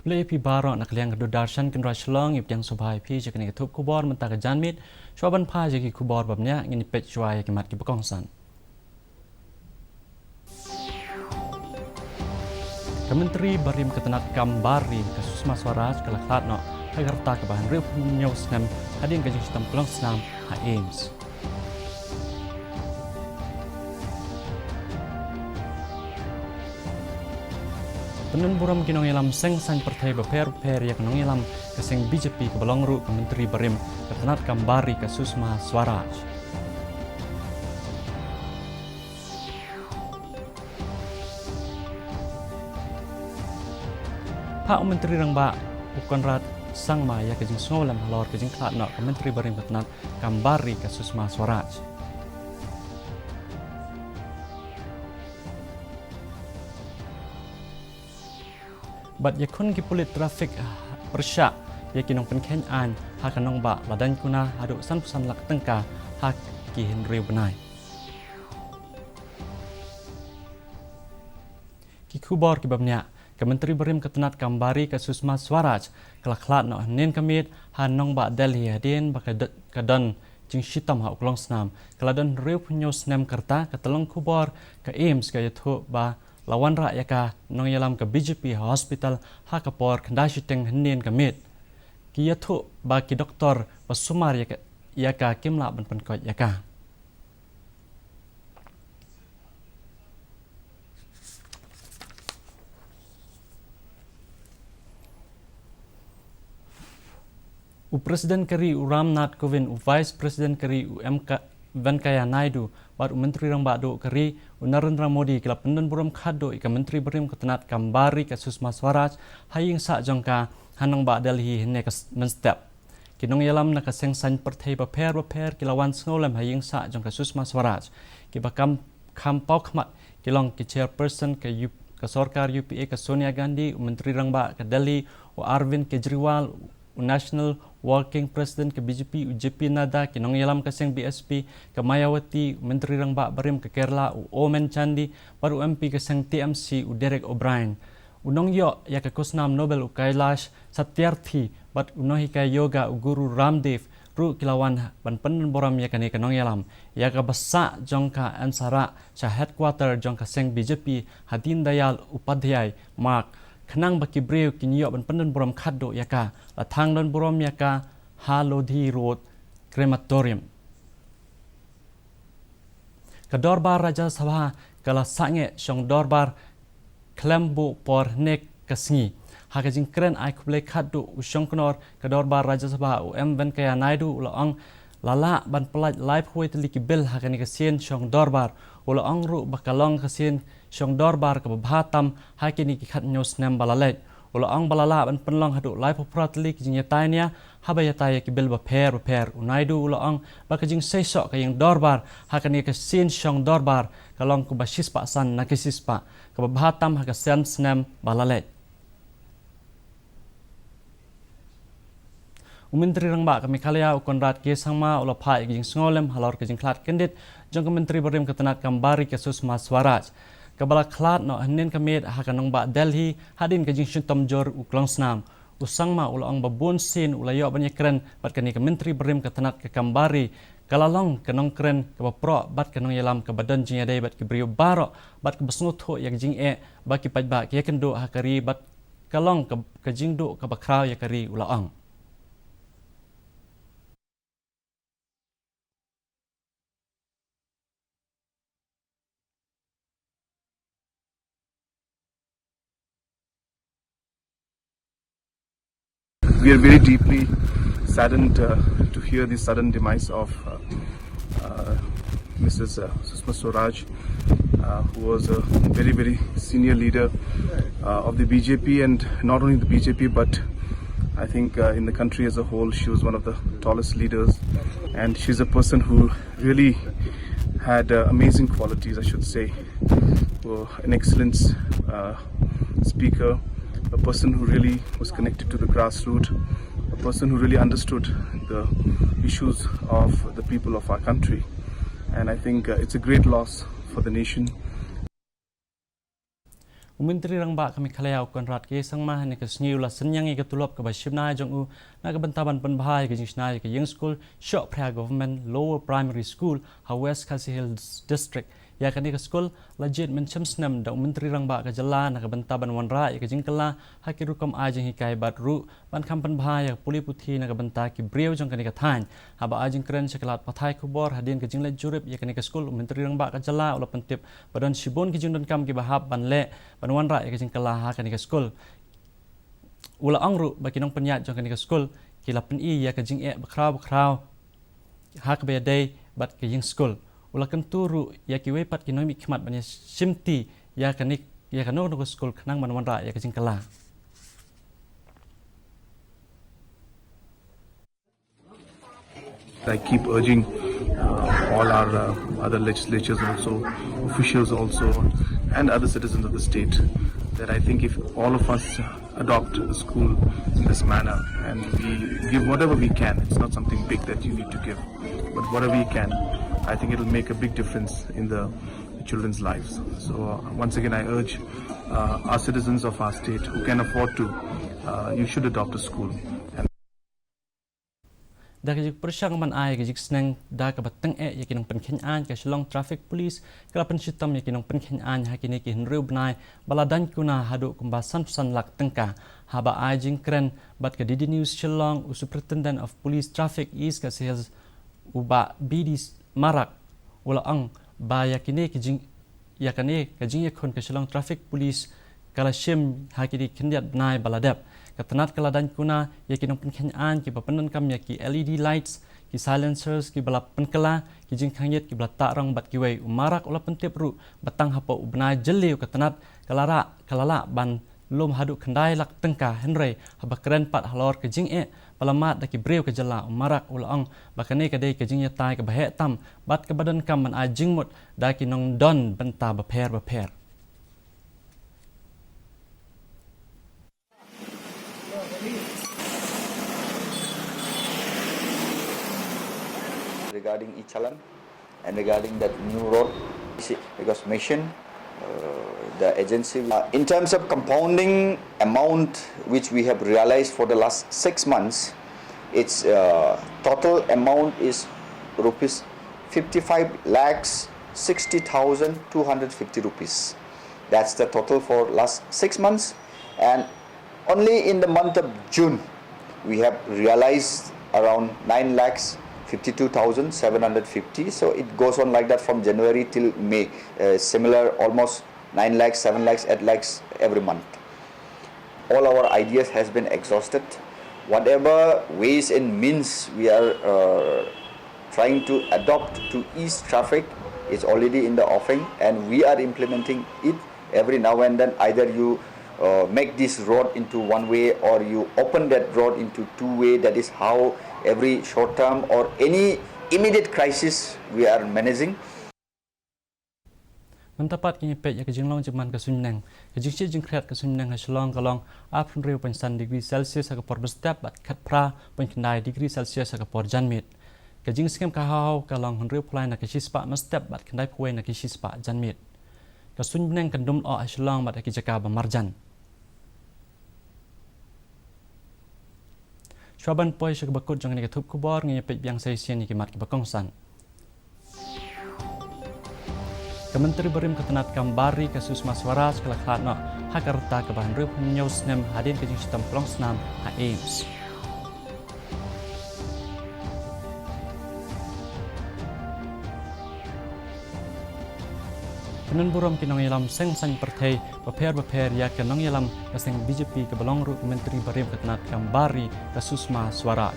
Play pi baro nak liang do darshan kan rashlong ip yang subhai pi je kan tup kubor mentah ke janmit shoban pha je ki kubor babnya ngini pet chwai ki mat ki bakongsan. Kementeri Barim Ketenat Kambari ke Susma Swaraj ke Lakhat no hagarta ke bahan riu nyau snam hading ke sistem kelong snam ha aims. Penun buram kinong ilam seng sang pertai beper ya kinong ilam ke seng BJP ke Balongru Kementeri Barim Ketenat Kambari ke Susma Swaraj. Pak Menteri Rangba bukan rat sang maya ke jing ngolam halor ke jing klat no Kementeri Barim Ketenat Kambari ke Susma Swaraj. Bat yakun ki pulit trafik persyak ya kinong penken an ha kanong ba ladan kuna hadu san pusan lak tengka ha ki henriu benai. Ki kubor ki babnya Kementeri Barim Ketenat Kambari ke Susma Swaraj kelaklat no nen kamit hanong ba Delhi hadin ba kadan jing shitam ha uklong snam keladan riu punyo snam kerta ketelong kubor ke aims ke yathu ba lawan ra yaka nong yalam ke BJP hospital ha kapor kandashiteng nen kamit ki yathu ba ki doktor pasumar yaka kimla ban pankot yaka. Presiden Keri Ramnath Kovind, Vice President Keri Venkaya Naidu, baru Menteri Rangba do Keri Narendra Modi kila pendan buram khado ika Menteri Barim Ketenat Kambari ke Susma Swaraj haying sa jongka hanong ba Delhi hene ke menstep. Kinong yalam na kaseng san pertai baper kilawan ngolam haying sa jongka Susma Swaraj. Kibakam kampau khmat kilong ki chairperson ke Sarkar UPA ke Sonia Gandhi, Menteri Rangba ke Delhi o Arvind Kejriwal, National Working President ke BJP JP Nada kinong yalam kaseng BSP ke Mayawati Menteri Rangba Barim ke Kerala Omen Chandi baru MP kaseng TMC Derek O'Brien unong yo ya ke kusnam Nobel Kailash Satyarthi bat unohi ka yoga Guru Ramdev ru kilawan ban penen boram ya kani kanong yalam ya ka basa jongka ansara sa headquarter jongka seng BJP Hadin Dayal Upadhyay Mark Kenang baki breu kinyo ban penden boram khaddo yaka latang dan boram yaka Halodhi Road Crematorium. Ka dorbar Raja Sabha kala sange syong dorbar klembo por nek kasngi. Haka jing kren ai kuble khaddo usyong knor ka dorbar Raja Sabha Venkaya Naidu ulaong lala ban pelaj live huai teliki bel haka ni kasien syong dorbar ulaong ru bakalong kasien syong dorbar ke Bahatam hakini ki khat nyos nem balalet ulaong balala ban penlong hadu live opratli ki jing yatainya haba yatai ki bel baper unaidu ulaong bakajing seisok ka yang dorbar hakani ke sin syong dorbar kalong ku basis paksan nakisis pa ke Bahatam haka sen snem balalet. Menteri Rangba kami kalia ukonrat ke sangma ula phai jing ngolem halor ke jing klat kendit jong ke Menteri Barim Ketenat Kambari ke Susma Swaraj kabala klat no hanin kamit hakanong ba Delhi hadin ke jing syutom jor uklong snam usangma ula ong babun sin ula yo banyak keren bat kani ke Menteri Barim Ketenat ke Kambari kalalong kenong keren ke bapro bat kenong yalam ke badan jing adai bat ke brio baro bat ke besnutho yak jing baki pajba ke kendo hakari bat kalong ke jing do ke bakrau yakari ula ong. We are very deeply saddened to hear the sudden demise of Mrs. Susma Swaraj, who was a very senior leader of the BJP, and not only the BJP but I think in the country as a whole. She was one of the tallest leaders, and she's a person who really had amazing qualities, I should say. An excellent speaker, a person who really was connected to the grassroots, a person who really understood the issues of the people of our country. And I think it's a great loss for the nation. Menteri Rangba kami khalayau Konrad ke sangma ni kesniu la senyangi ke tulop ke bashibna jong u na ke bentaban penbahai ke jingsna ke young school shop pra government lower primary school ha West Khasi Hills district ya kan ke school legit mencem snam da Menteri Rangba ke jala na ke bentaban wanra ke jingkala ha ki rukom ajing hikai bat ru ban kam penbahai puli puthi na ke benta ki breu jong kan ke than ha ba ajing kren sekelat pathai kubor hadin ke jinglet jurip ya kan ke school Menteri Rangba ke jala ula pentip badan sibon ki jingdon kam ki bahab ban le Banwan ra ya kajing kalah kan ke school. Ula angru bagi nong penyat jong kan ke school kila pen I ya kajing bakrau ha ke day bat kajing school. Ula kenturu ya ki we pat ki nomi khmat banya simti ya kanik ya kanong ke school kanang banwan ra ya kajing kalah. I keep urging all our other legislatures also, officials also, and other citizens of the state that I think if all of us adopt a school in this manner and we give whatever we can, it's not something big that you need to give, but whatever we can, I think it will make a big difference in the children's lives. So once again, I urge our citizens of our state who can afford to, you should adopt a school. Da kajik persyang man ay kajik senang da kabatang yakinong penkenyan ka Shillong Traffic Police kala pensitam yakinong penkenyan hakini ki henriu benai baladan kuna hadu kumbasan pesan lak tengka haba ajing kren bat ka Didi News Shillong Superintendent of Police Traffic East ka sales uba bidis marak wala ang ba yakini kajing yakani kajing yakon ka Shillong Traffic Police kala shim hakini kindiat benai baladap Katanat kaladan kuna yakinong penkenyan ki papanan kam yaki LED lights ki silencers ki balap penkala ki jingkhangyet ki balata rang bat ki wei umarak ula pentip ru batang hapa ubna jeliu katanat kalala ban lom hadu khandai lak tengka henry haba keren pat halor ke jing palamat daki breu ke jala umarak ula ang bakane kadai ke jing yatai ke bahe tam bat ke badan kam man ajing mut daki nong don benta baper regarding Ichalan and regarding that new road because mission the agency in terms of compounding amount which we have realized for the last 6 months its total amount is rupees 55 lakhs 60,250 rupees. That's the total for last 6 months, and only in the month of June we have realized around 9 lakhs 52,750. So it goes on like that from January till May. Similar, almost 9 lakhs, 7 lakhs, 8 lakhs every month. All our ideas has been exhausted. Whatever ways and means we are trying to adopt to ease traffic is already in the offering, and we are implementing it every now and then. Either you make this road into one way or you open that road into two way. That is how every short term or any immediate crisis we are managing. Mendapat kini pek ya kejinglong jeman kesunnang kejingsi jingkret kesunnang hasilong kalong apun riu pensan degree Celsius akapor bestep bat kat pra penkendai degree Celsius akapor janmit kejing skem kahau kalong riu pulai nak kisispa mestep bat kendai puai nak kisispa janmit kesunnang kendum o hasilong bat kijaka bamarjan Swaban poi sekebakut jangan diketup kubor ngi pek biang saisian iki mat kebakongsan Kementeri Berim Ketenat Kambari kasus Maswara sekelakhat no hakarta ke bahan rup news nem hadin ke sistem pelong senam AIMS. Penan buram kinong yalam seng sang pertai baper ya kinong yalam kaseng BJP ke belong rup Kementeri Berim Ketenat Kambari kasus Maswara.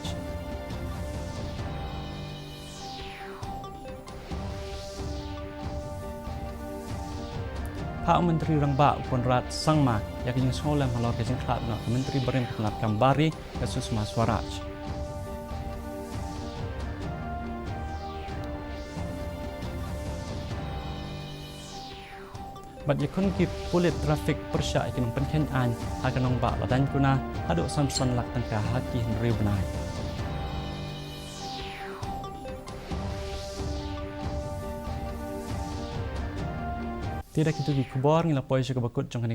Pak Menteri Rangba Konrad Sangma yang kini sekolah halor kejeng khat no Menteri Berim Ketenat Kambari kasus Maswaraj. Bat yakun ki pulit trafik persya ikin penkenyan akan ba ladan kuna haduk samson lak tangka haki henry benai. Tidak itu ki kubor ngila poy syaka bakut jong kan